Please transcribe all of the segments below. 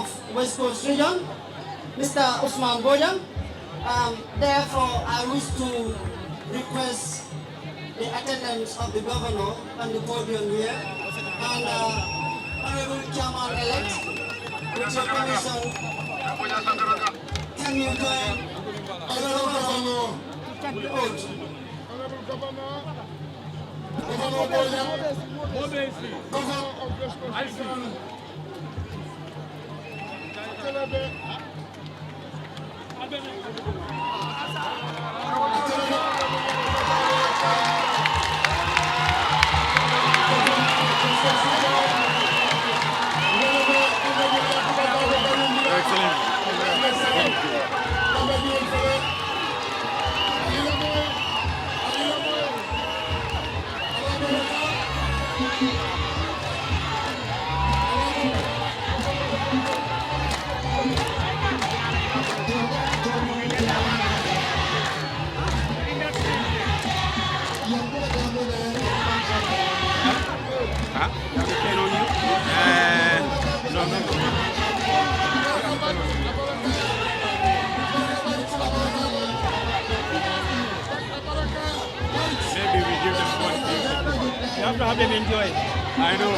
of West Coast Region, Mr. Usman Bojang. Therefore, I wish to request the attendance of the governor on the podium here, and Honorable Chairman-elect, with your permission, can you join the governor to the oath? Governor Bojang, Governor of West Coast Region. Maybe we give them one thing. You have to have them enjoy. I know.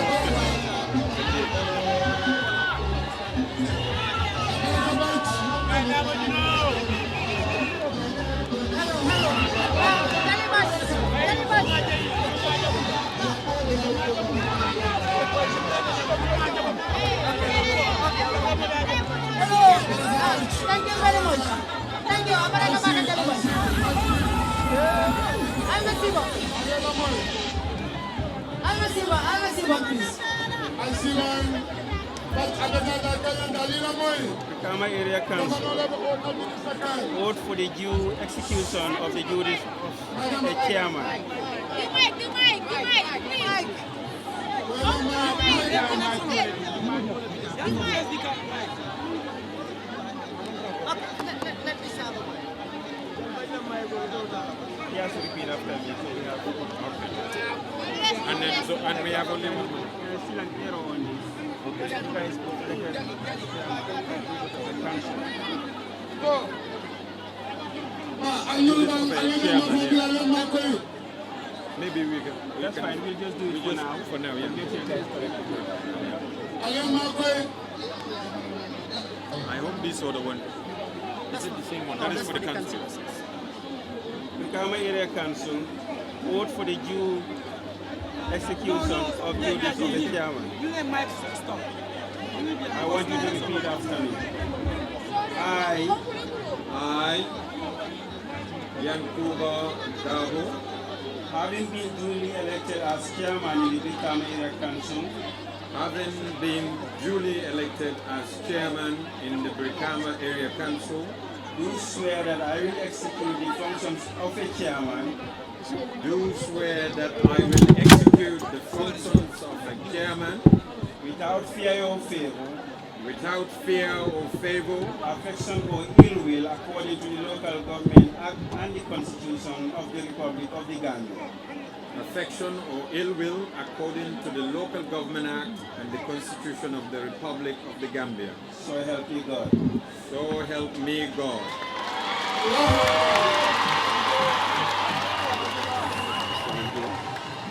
Thank you very much. Thank you. I'm a Siba, please. I see one, but I Kama Area Council vote for the due execution of the duties of the chairman. He has to repeat after me, so we have to. Okay. And we have only one. There's still an error on this. Okay. You guys go to the council. Maybe we can. That's fine. We'll just do it for now. For now, yeah. I hope this other one. Is it the same one? That is for the council. The Kama Area Council vote for the due execution of duties of the chairman. I want you to repeat after me. I, Yankuba Darboe, having been duly elected as chairman in the Kama Area Council, having been duly elected as chairman in the Brikama Area Council, do swear that I will execute the functions of a chairman. Do swear that I will execute the functions of a chairman without fear or favor, without fear or favor, affection or ill will, according to the Local Government Act and the Constitution of the Republic of the Gambia. affection or ill will, according to the Local Government Act and the Constitution of the Republic of the Gambia. So help me God. So help me God.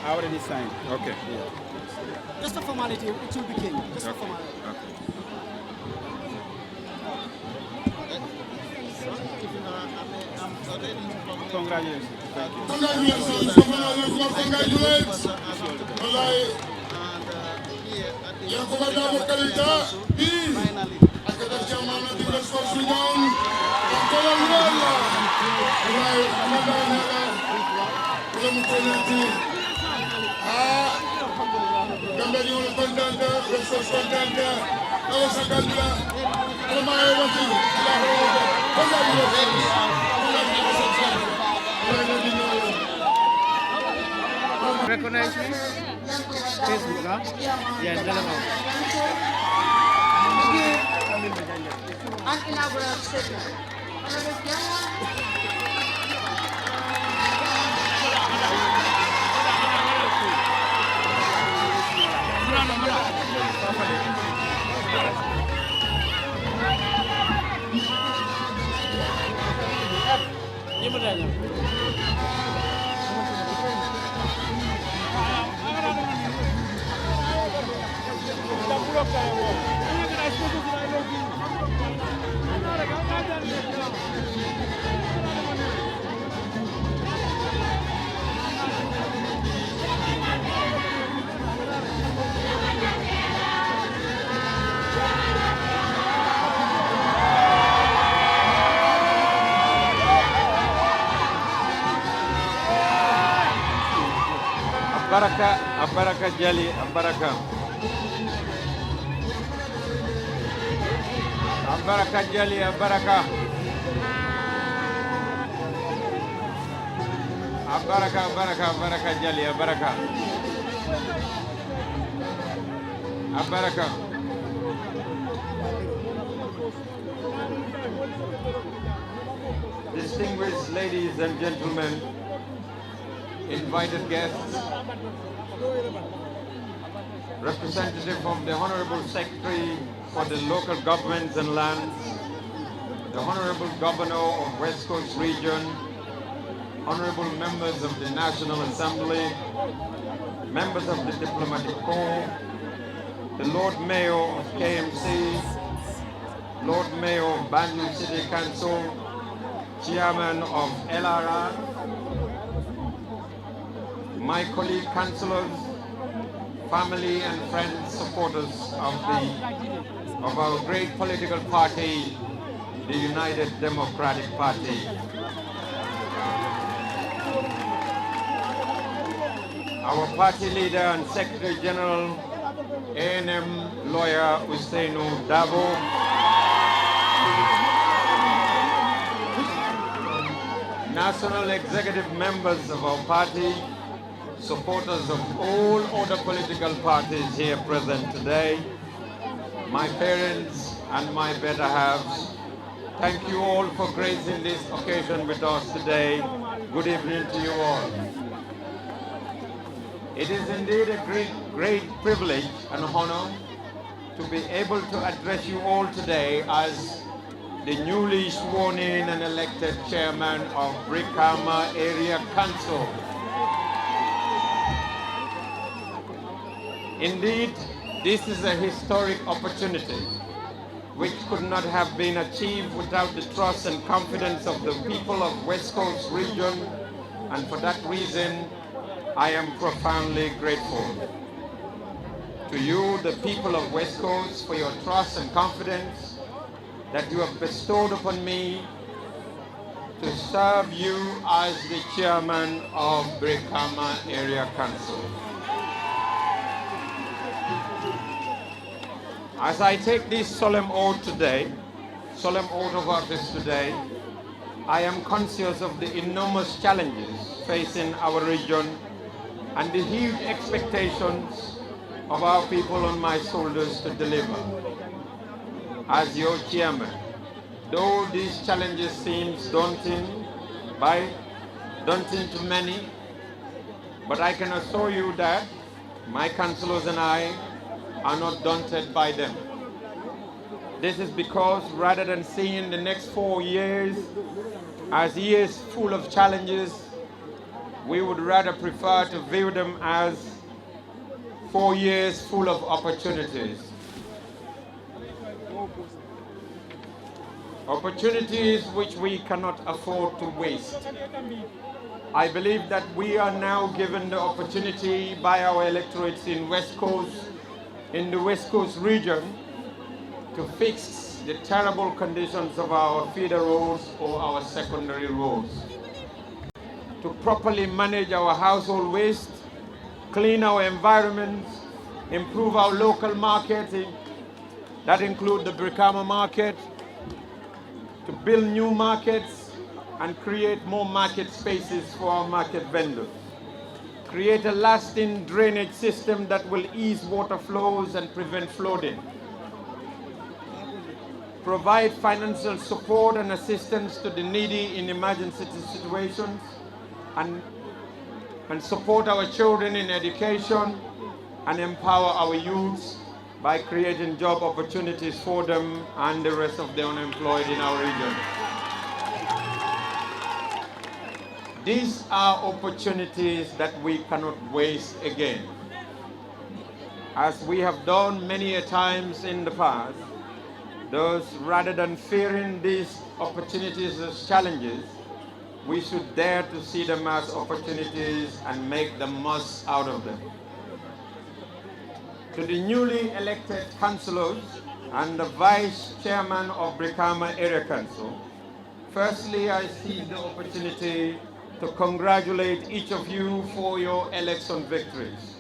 I already signed. Okay. Yeah. Just a formality, it will be king. Just a formality. Okay. Congratulations. Thank you. Congratulations, congratulations. Yankuba Darboe Kalita, Akata Chairman of the West Coast Region, Gambia di wala kontante, West Coast kontante, awa sa Gambia, ala maayo wati, Recognize me? Facebook, huh? Yeah, An inaugural statement. Abaraka, Abaraka Jali, Abaraka. Abaraka Jali, Abaraka. Abaraka, Abaraka, Abaraka Jali, Abaraka. Abaraka. Distinguished ladies and gentlemen, invited guests, representative of the Honorable Secretary for the Local Governments and Lands, the Honorable Governor of West Coast Region, Honorable members of the National Assembly, members of the Diplomatic Corps, the Lord Mayor of KMC, Lord Mayor of Banjul City Council, Chairman of LRR, my colleague councillors, family and friends, supporters of our great political party, the United Democratic Party. Our party leader and Secretary General, A&M lawyer Yankuba Darboe, national executive members of our party, supporters of all other political parties here present today, my parents and my better halves, thank you all for gracing this occasion with us today. Good evening to you all. It is indeed a great privilege and honor to be able to address you all today as the newly sworn in and elected chairman of Brikama Area Council. Indeed, this is a historic opportunity which could not have been achieved without the trust and confidence of the people of West Coast Region, and for that reason, I am profoundly grateful to you, the people of West Coast, for your trust and confidence that you have bestowed upon me to serve you as the chairman of Brikama Area Council. As I take this solemn oath today, solemn oath of office today, I am conscious of the enormous challenges facing our region and the huge expectations of our people on my shoulders to deliver. As your chairman, though these challenges seem daunting to many, but I can assure you that my councillors and I are not daunted by them. This is because rather than seeing the next 4 years as years full of challenges, we would rather prefer to view them as 4 years full of opportunities. Opportunities which we cannot afford to waste. I believe that we are now given the opportunity by our electorates in the West Coast region to fix the terrible conditions of our feeder roads or our secondary roads, to properly manage our household waste, clean our environment, improve our local marketing, that include the Brikama market, to build new markets and create more market spaces for our market vendors. Create a lasting drainage system that will ease water flows and prevent flooding. Provide financial support and assistance to the needy in emergency situations, and support our children in education and empower our youths by creating job opportunities for them and the rest of the unemployed in our region. These are opportunities that we cannot waste again. As we have done many a times in the past, those rather than fearing these opportunities as challenges, we should dare to see them as opportunities and make the most out of them. To the newly elected councillors and the vice chairman of Brikama Area Council, firstly, I seize the opportunity to congratulate each of you for your election victories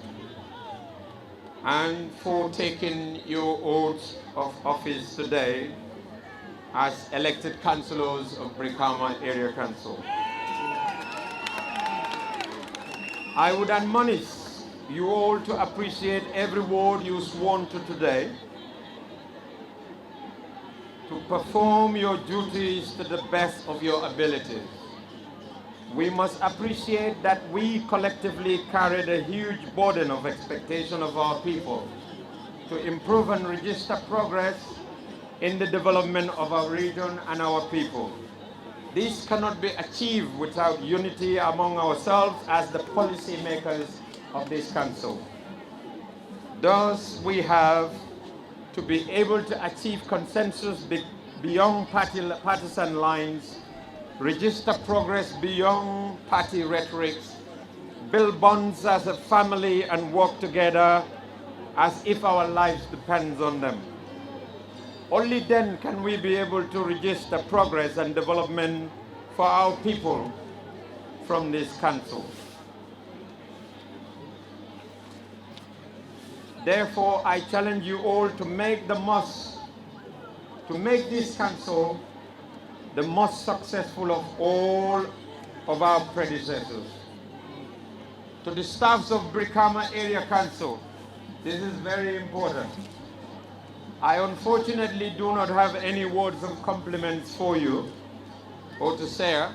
and for taking your oath of office today as elected councillors of Brikama Area Council. I would admonish you all to appreciate every word you sworn to today, to perform your duties to the best of your abilities. We must appreciate that we collectively carried a huge burden of expectation of our people to improve and register progress in the development of our region and our people. This cannot be achieved without unity among ourselves as the policy makers of this council. Thus, we have to be able to achieve consensus beyond partisan lines, register progress beyond party rhetorics, build bonds as a family and work together as if our lives depends on them. Only then can we be able to register progress and development for our people from this council. Therefore, I challenge you all to make this council the most successful of all of our predecessors. To the staffs of Brikama Area Council, this is very important. I unfortunately do not have any words of compliments for you or to say,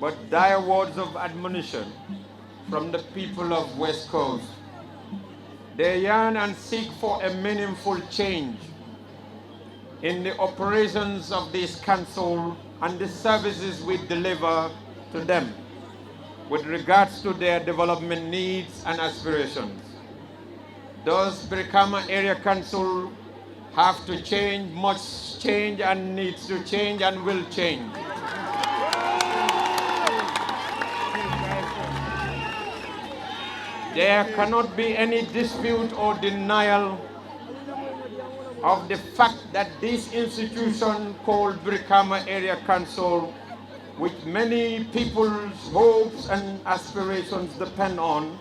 but dire words of admonition from the people of West Coast. They yearn and seek for a meaningful change in the operations of this council and the services we deliver to them with regards to their development needs and aspirations. Thus, Brikama Area Council have to change, must change and needs to change and will change. There cannot be any dispute or denial of the fact that this institution called Brikama Area Council, which many people's hopes and aspirations depend on,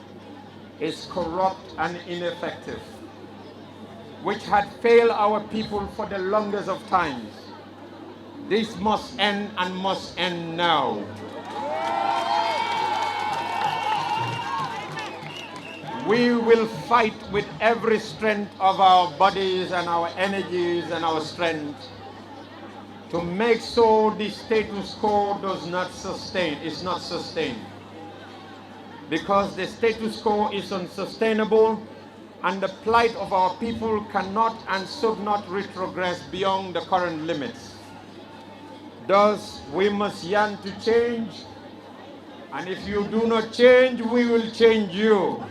is corrupt and ineffective, which had failed our people for the longest of times. This must end and must end now. We will fight with every strength of our bodies and our energies and our strength to make sure the status quo is not sustained. Because the status quo is unsustainable and the plight of our people cannot and should not retrogress beyond the current limits. Thus, we must yearn to change, and if you do not change, we will change you.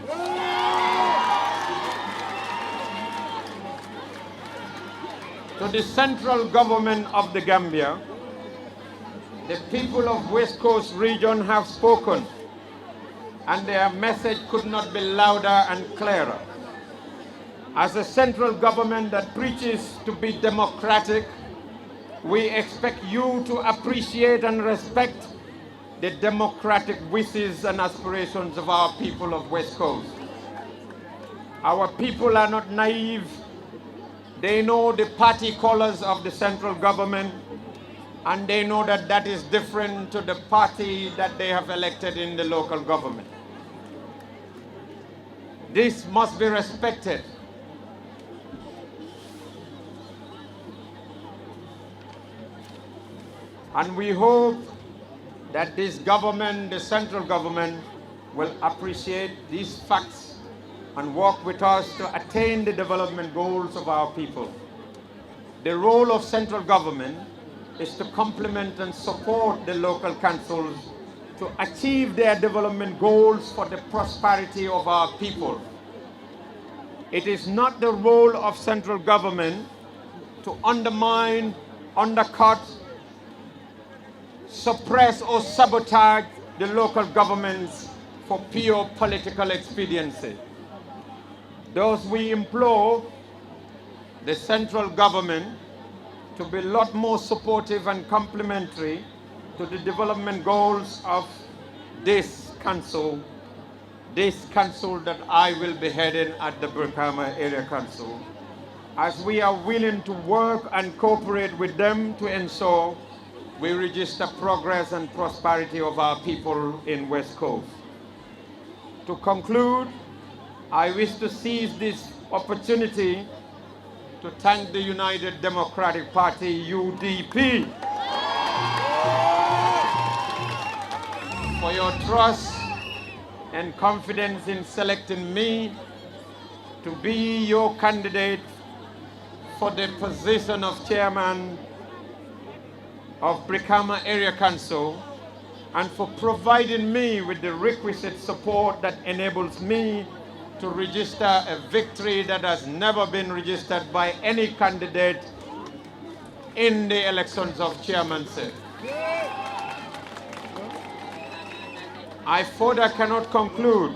To the central government of the Gambia, the people of West Coast region have spoken, and their message could not be louder and clearer. As a central government that preaches to be democratic, we expect you to appreciate and respect the democratic wishes and aspirations of our people of West Coast. Our people are not naive. They know the party colors of the central government, and they know that that is different to the party that they have elected in the local government. This must be respected. And we hope that this government, the central government, will appreciate these facts and work with us to attain the development goals of our people. The role of central government is to complement and support the local councils to achieve their development goals for the prosperity of our people. It is not the role of central government to undermine, undercut, suppress or sabotage the local governments for pure political expediency. Thus we implore the central government to be a lot more supportive and complementary to the development goals of this council that I will be heading at the Brikama Area Council, as we are willing to work and cooperate with them to ensure we register progress and prosperity of our people in West Coast. To conclude, I wish to seize this opportunity to thank the United Democratic Party, UDP, for your trust and confidence in selecting me to be your candidate for the position of chairman of Brikama Area Council, and for providing me with the requisite support that enables me to register a victory that has never been registered by any candidate in the elections of chairmanship. I further cannot conclude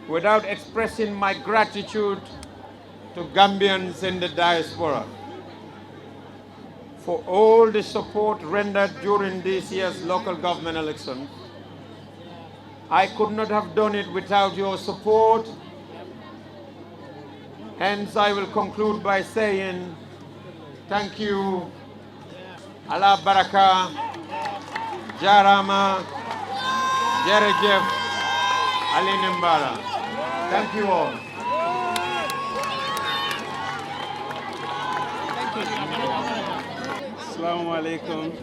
without expressing my gratitude to Gambians in the diaspora for all the support rendered during this year's local government elections. I could not have done it without your support. Hence, I will conclude by saying thank you, Allah Baraka, Jarama, Jerejef, Ali Nimbala. Thank you all. Assalamu alaikum.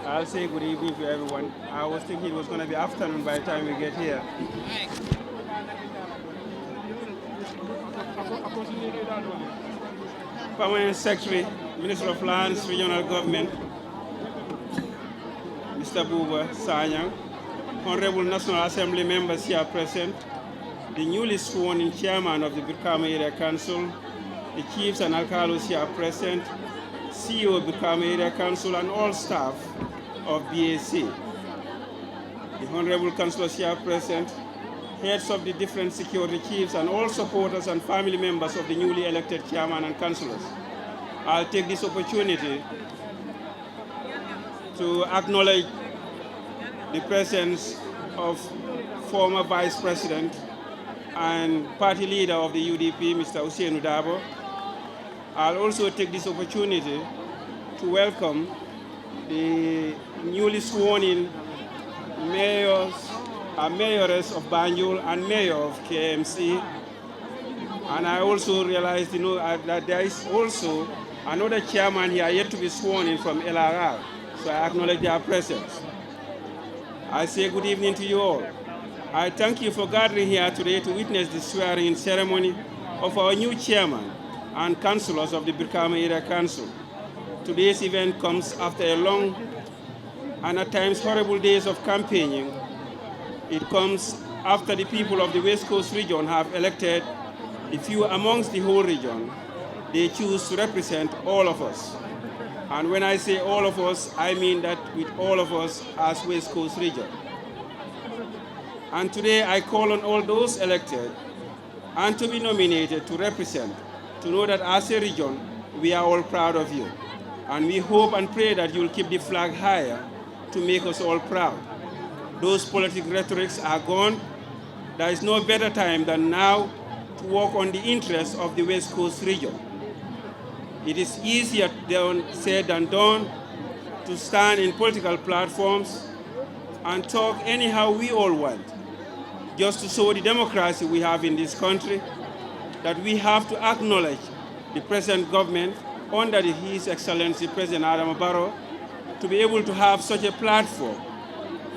I'll say good evening to everyone. I was thinking it was going to be afternoon by the time we get here. Permanent Secretary, Minister of Lands, Regional Government, Mr. Buba Sanyang, Honorable National Assembly members here present, the newly sworn in chairman of the Brikama Area Council, the chiefs and alcalos here present, CEO of Brikama Area Council, and all staff of BAC. The honorable councillors here present, heads of the different security chiefs, and all supporters and family members of the newly elected chairman and councillors. I'll take this opportunity to acknowledge the presence of former Vice President and party leader of the UDP, Mr. Yankuba Darboe. I'll also take this opportunity to welcome the newly sworn in mayoress of Banjul and mayor of KMC. And I also realized, that there is also another chairman here yet to be sworn in from LRR. So I acknowledge their presence. I say good evening to you all. I thank you for gathering here today to witness the swearing-in ceremony of our new chairman and councillors of the Brikama Area Council. Today's event comes after a long and at times horrible days of campaigning. It comes after the people of the West Coast region have elected the few amongst the whole region. They choose to represent all of us. And when I say all of us, I mean that with all of us as West Coast region. And today I call on all those elected and to be nominated to represent, to know that as a region, we are all proud of you. And we hope and pray that you'll keep the flag higher to make us all proud. Those political rhetorics are gone. There is no better time than now to work on the interests of the West Coast region. It is easier said than done to stand in political platforms and talk anyhow we all want, just to show the democracy we have in this country, that we have to acknowledge the present government under His Excellency President Adama Barrow to be able to have such a platform.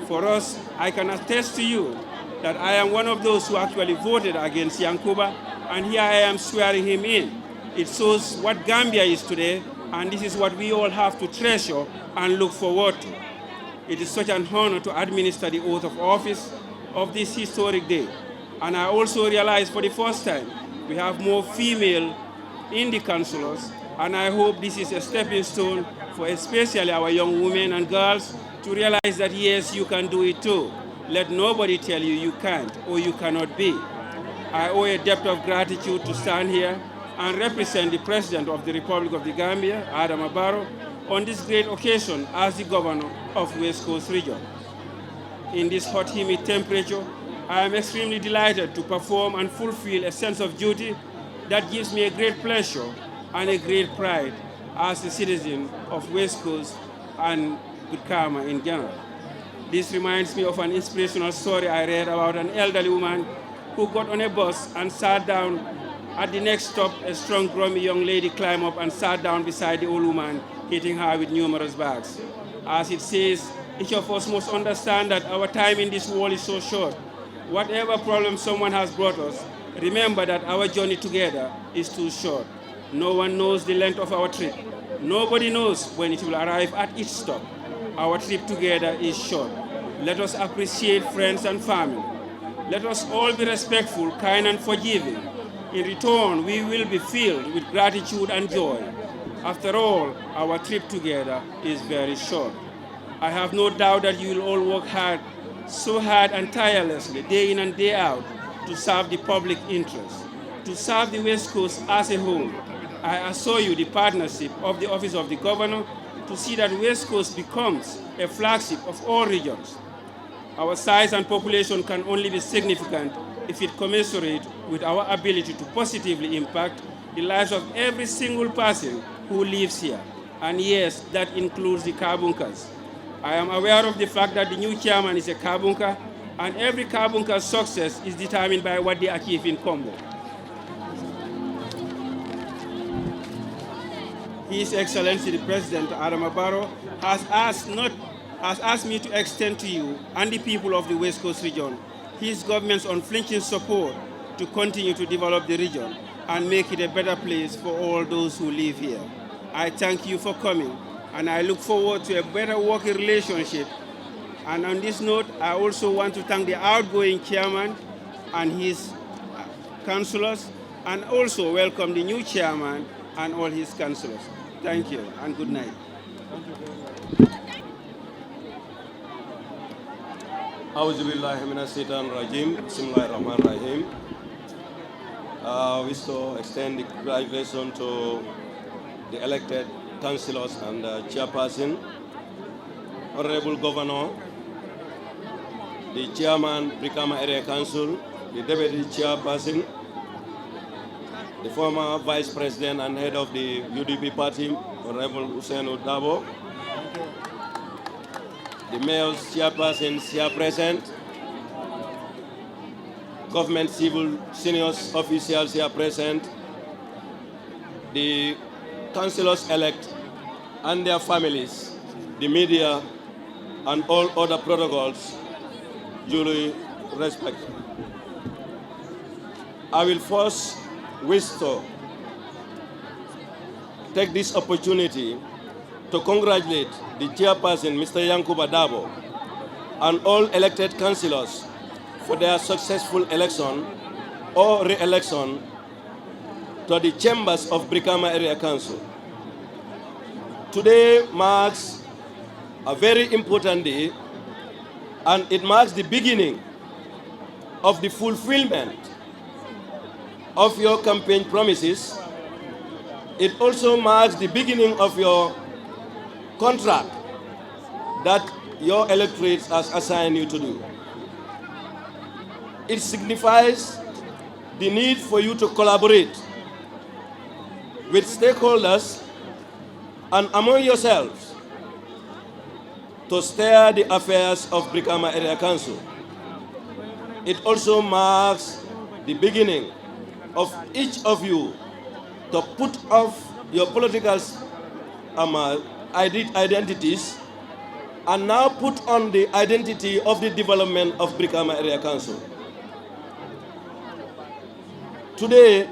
For us, I can attest to you that I am one of those who actually voted against Yankuba, and here I am swearing him in. It shows what Gambia is today, and this is what we all have to treasure and look forward to. It is such an honor to administer the oath of office of this historic day. And I also realize for the first time, we have more female in the councillors, and I hope this is a stepping stone for especially our young women and girls to realize that yes, you can do it too. Let nobody tell you you can't or you cannot be. I owe a debt of gratitude to stand here and represent the President of the Republic of the Gambia, Adama Barrow, on this great occasion as the Governor of West Coast Region. In this hot, humid temperature, I am extremely delighted to perform and fulfill a sense of duty that gives me a great pleasure and a great pride as a citizen of West Coast and Brikama in general. This reminds me of an inspirational story I read about an elderly woman who got on a bus and sat down. At the next stop, a strong, grummy young lady climbed up and sat down beside the old woman, hitting her with numerous bags. As it says, each of us must understand that our time in this world is so short. Whatever problem someone has brought us, remember that our journey together is too short. No one knows the length of our trip. Nobody knows when it will arrive at each stop. Our trip together is short. Let us appreciate friends and family. Let us all be respectful, kind, and forgiving. In return, we will be filled with gratitude and joy. After all, our trip together is very short. I have no doubt that you will all work hard, so hard and tirelessly, day in and day out, to serve the public interest, to serve the West Coast as a whole. I assure you the partnership of the Office of the Governor to see that West Coast becomes a flagship of all regions. Our size and population can only be significant if it commensurates with our ability to positively impact the lives of every single person who lives here. And yes, that includes the Kabunkas. I am aware of the fact that the new chairman is a Kabunka, and every Kabunka's success is determined by what they achieve in Combo. His Excellency the President, Adama Barrow, has asked me to extend to you and the people of the West Coast region his government's unflinching support to continue to develop the region and make it a better place for all those who live here. I thank you for coming, and I look forward to a better working relationship. And on this note, I also want to thank the outgoing chairman and his councillors, and also welcome the new chairman and all his councillors. Thank you, and good night. Auzu billahi minas shaitanir rajim. Bismillahirrahmanirrahim. We still extend the congratulations to the elected councillors and chairperson, Honorable Governor, the chairman, Brikama Area Council, the deputy chairperson, the former vice president and head of the UDP party, Honorable Yankuba Darboe, the mayor's chairpersons here present, government civil senior officials here present, the councillors-elect and their families, the media, and all other protocols duly respected. I will first wish to take this opportunity to congratulate the chairperson, Mr. Yankuba Darboe, and all elected councillors for their successful election or re-election to the chambers of Brikama Area Council. Today marks a very important day, and it marks the beginning of the fulfillment of your campaign promises. It also marks the beginning of your contract that your electorate has assigned you to do. It signifies the need for you to collaborate with stakeholders and among yourselves to steer the affairs of Brikama Area Council. It also marks the beginning of each of you to put off your political identities and now put on the identity of the development of Brikama Area Council. Today,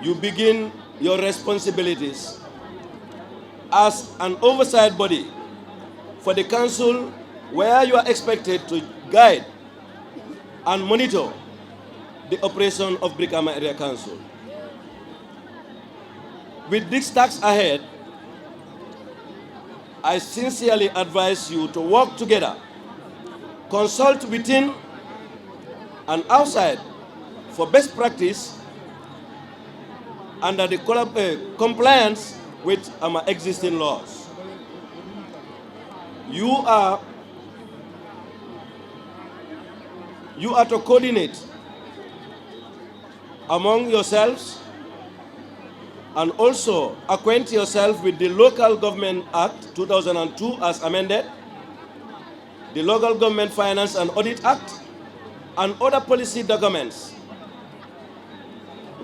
you begin your responsibilities as an oversight body for the council where you are expected to guide and monitor the operation of Brikama Area Council. With this task ahead, I sincerely advise you to work together, consult within and outside for best practice under the compliance with our existing laws. You are to coordinate among yourselves and also acquaint yourself with the Local Government Act 2002 as amended, the Local Government Finance and Audit Act, and other policy documents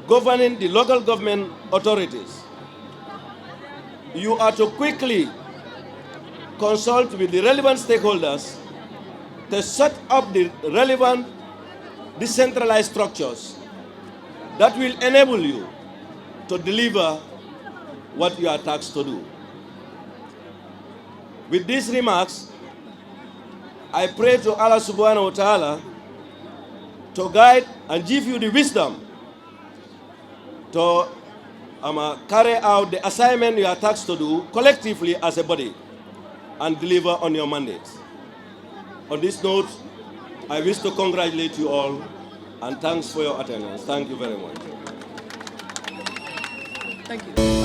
governing the local government authorities. You are to quickly consult with the relevant stakeholders to set up the relevant decentralized structures that will enable you to deliver what you are tasked to do. With these remarks, I pray to Allah subhanahu wa ta'ala to guide and give you the wisdom to carry out the assignment you are tasked to do collectively as a body and deliver on your mandate. On this note, I wish to congratulate you all and thanks for your attendance. Thank you very much. Thank you.